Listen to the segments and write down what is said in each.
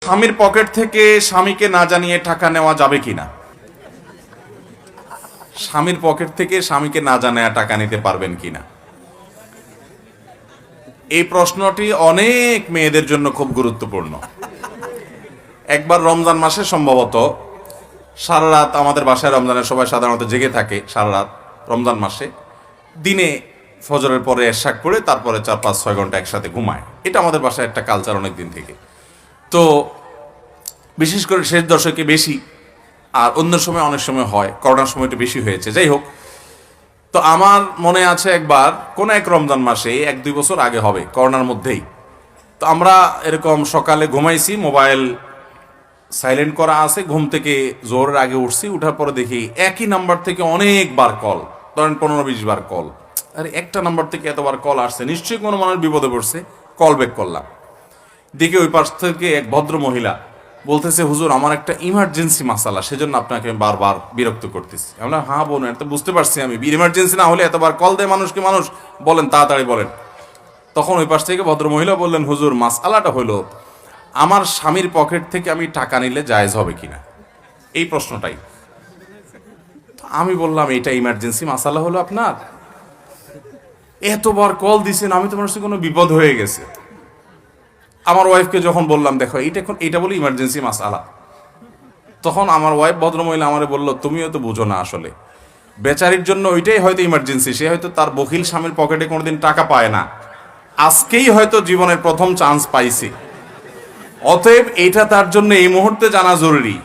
স্বামীর পকেট থেকে স্বামীকে না জানিয়ে টাকা নেওয়া যাবে কিনা? স্বামীর পকেট থেকে স্বামীকে না জানিয়ে টাকা নিতে পারবেন কিনা, এই প্রশ্নটি অনেক মেয়েদের জন্য খুব গুরুত্বপূর্ণ। একবার রমজান মাসে সম্ভবত সারা রাত, আমাদের বাসায় রমজানের সবাই সাধারণত জেগে থাকে সারা রাত রমজান মাসে, দিনে ফজরের পরে এশাক পড়ে তারপরে 4-5-6 ঘন্টা একসাথে ঘুমায়। এটা আমাদের বাসায় একটা কালচার অনেক দিন থেকে। তো বিশেষ করে শেষ দশকে বেশি, আর অন্য সময় অনেক সময় হয়, করোনার সময়টা বেশি হয়েছে। যাই হোক, তো আমার মনে আছে একবার কোন এক রমজান মাসে 1-2 বছর আগে হবে, করোনার মধ্যেই, তো আমরা এরকম সকালে ঘুমাইছি, মোবাইল সাইলেন্ট করা আছে, ঘুম থেকে জোরের আগে উঠছি, উঠার পরে দেখি একই নাম্বার থেকে অনেকবার কল, ধরেন 15-20 বার কল। আরে একটা নাম্বার থেকে এতবার কল আসছে, নিশ্চয়ই কোনো মানুষ বিপদে পড়ছে। কল ব্যাক করলাম, দেখি ওই পাশ থেকে এক ভদ্র মহিলা বলতেছে, হুজুর আমার একটা ইমার্জেন্সি মাসালা, সেজন্য আপনাকে আমি বারবার বিরক্ত করতেছি। আমরা হ্যাঁ বোন, এটা বুঝতে পারছি আমি, ইমার্জেন্সি না হলে এতবার কল দেয় মানুষকে, মানুষ বলেন তাড়াতাড়ি বলেন। তখন ওই পাশ থেকে ভদ্র মহিলা বললেন, হুজুর মাসালাটা হলো আমার স্বামীর পকেট থেকে আমি টাকা নিলে জায়েজ হবে কিনা, এই প্রশ্নটাই। আমি বললাম, এটা ইমার্জেন্সি মাসালা হলো আপনার? এতবার কল দিছেন, আমি তোমার সাথে কোনো বিপদ হয়ে গেছে। আমার ওয়াইফকে যখন বললাম, দেখো এটা বলে ইমার্জেন্সি মাসালা, তখন আমার ওয়াইফ ভদ্রমহিলা আমারে বলল, তুমিও তো বুঝো না, আসলে বেচারির জন্য ওইটাই হয়তো ইমার্জেন্সি। সে হয়তো তার বখিল স্বামীর পকেটে কোনোদিন টাকা পায় না, আজকেই হয়তো জীবনের প্রথম চান্স পাইছে। অতএব এটা তার জন্য এই মুহূর্তে জানা জরুরি।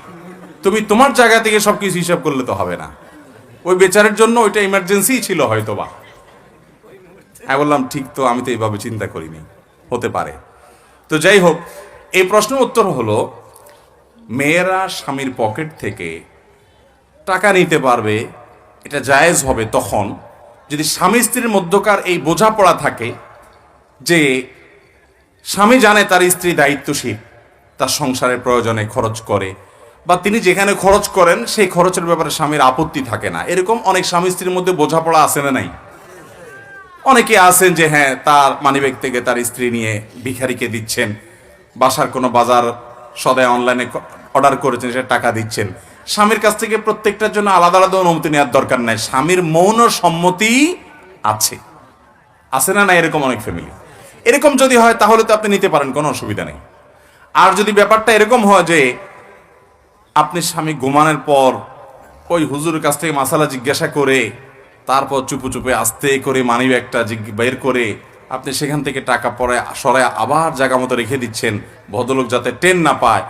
তুমি তোমার জায়গা থেকে সবকিছু হিসাব করলে তো হবে না, ওই বেচারের জন্য ওইটা ইমার্জেন্সি ছিল হয়তো বা। আমি বললাম, ঠিক তো, আমি তো এইভাবে চিন্তা করিনি, হতে পারে। তো যাই হোক, এই প্রশ্নের উত্তর হলো, মেয়েরা স্বামীর পকেট থেকে টাকা নিতে পারবে, এটা জায়েজ হবে তখন যদি স্বামী স্ত্রীর মধ্যকার এই বোঝাপড়া থাকে যে স্বামী জানে তার স্ত্রী দায়িত্বশীল, তার সংসারের প্রয়োজনে খরচ করে, বা তিনি যেখানে খরচ করেন সেই খরচের ব্যাপারে স্বামীর আপত্তি থাকে না। এরকম অনেক স্বামী স্ত্রীর মধ্যে বোঝাপড়া আছে না নাই? অনেকে আছেন যে হ্যাঁ, তার মানিব্যাগ থেকে তার স্ত্রী নিয়ে ভিখারিকে দিচ্ছেন, বাসার কোনো বাজার সদাই অনলাইনে অর্ডার করেছেন, সে টাকা দিচ্ছেন। স্বামীর কাছ থেকে প্রত্যেকটার জন্য আলাদা আলাদা অনুমতি নেওয়ার দরকার নাই, স্বামীর মৌন সম্মতি আছে না? এরকম অনেক ফ্যামিলি। এরকম যদি হয় তাহলে তো আপনি নিতে পারেন, কোনো অসুবিধা নেই। আর যদি ব্যাপারটা এরকম হয় যে আপনি স্বামী ঘুমানোর পর ওই হুজুরের কাছ থেকে মাসালা জিজ্ঞাসা করে তারপর চুপে চুপে আস্তে করে মানিব্যাগটা বের করে আপনি সেখান থেকে টাকা পরে সরায় আবার জায়গা মতো রেখে দিচ্ছেন, ভদ্রলোক যাতে টেন না পায়,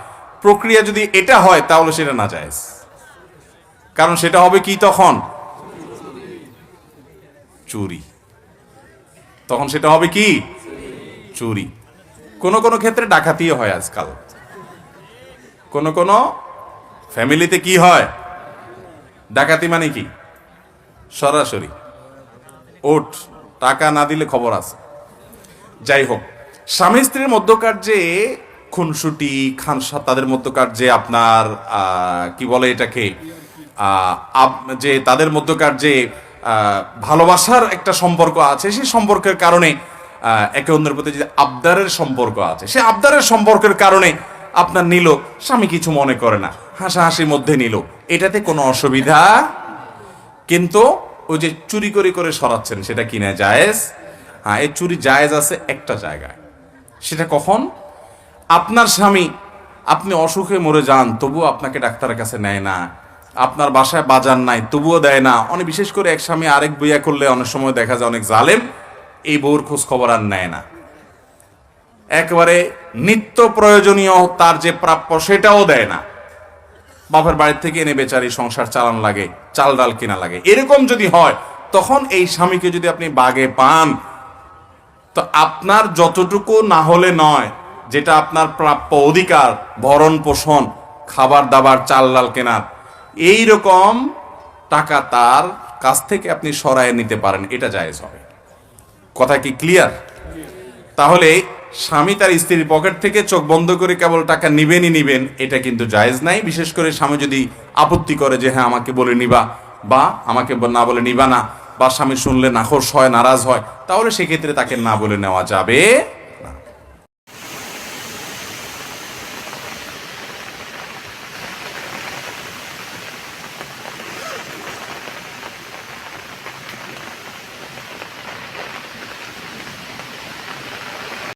প্রক্রিয়া যদি এটা হয় তাহলে সেটা না জায়েজ। কারণ সেটা হবে কি, তখন চুরি। তখন সেটা হবে কি, চুরি। কোনো কোনো ক্ষেত্রে ডাকাতিও হয় আজকাল, কোনো কোনো ফ্যামিলিতে কি হয়, ডাকাতি মানে কি, সরাসরি ওঠ, টাকা না দিলে খবর আছে। যাই হোক, স্বামী স্ত্রীর মধ্যকার যে খুনসুটি খানসা, তাদের মধ্যকার যে আপনার কি বলে এটাকে, যে তাদের মধ্যকার যে ভালোবাসার একটা সম্পর্ক আছে, সেই সম্পর্কের কারণে একে অন্যের প্রতি যে আবদারের সম্পর্ক আছে, সে আবদারের সম্পর্কের কারণে আপনার নিল, স্বামী কিছু মনে করে না, হাসাহাসির মধ্যে নিল, এটাতে কোনো অসুবিধা। কিন্তু ওই যে চুরি করে করে সরাচ্ছেন, সেটা কিনা জায়েজ? হ্যাঁ, এই চুরি জায়েজ আছে একটা জায়গায়। সেটা কখন? আপনার স্বামী, আপনি অসুখে মরে যান তবুও আপনাকে ডাক্তারের কাছে নেয় না, আপনার বাসায় বাজার নাই তবুও দেয় না। অনেক বিশেষ করে এক স্বামী আরেক বিয়ে করলে অনেক সময় দেখা যায় অনেক জালেম, এই বউর খোঁজ খবর আর নেয় না। একেবারে নিত্য প্রয়োজনীয় তার যে প্রাপ্য সেটাও দেয় না, বাপের বাড়ির থেকে এনে বেচারি সংসার চালান লাগে, চাল ডাল কিনা লাগে। এরকম যদি হয়, তখন এই স্বামীকে যদি আপনি বাগে পান, তো আপনার যতটুকু না হলে নয়, যেটা আপনার প্রাপ্য অধিকার, ভরণ পোষণ, খাবার দাবার, চাল ডাল কেনার, এইরকম টাকা তার কাছ থেকে আপনি সরায় নিতে পারেন, এটা জায়েজ হবে। কথা কি ক্লিয়ার? তাহলে স্বামী তার স্ত্রীর পকেট থেকে চোখ বন্ধ করে কেবল টাকা নিবেন, এটা কিন্তু জায়েজ নাই। বিশেষ করে স্বামী যদি আপত্তি করে যে হ্যাঁ আমাকে বলে নিবা, বা আমাকে না বলে নিবা না, বা স্বামী শুনলে নাখোশ হয়, নারাজ হয়, তাহলে সেক্ষেত্রে তাকে না বলে নেওয়া যাবে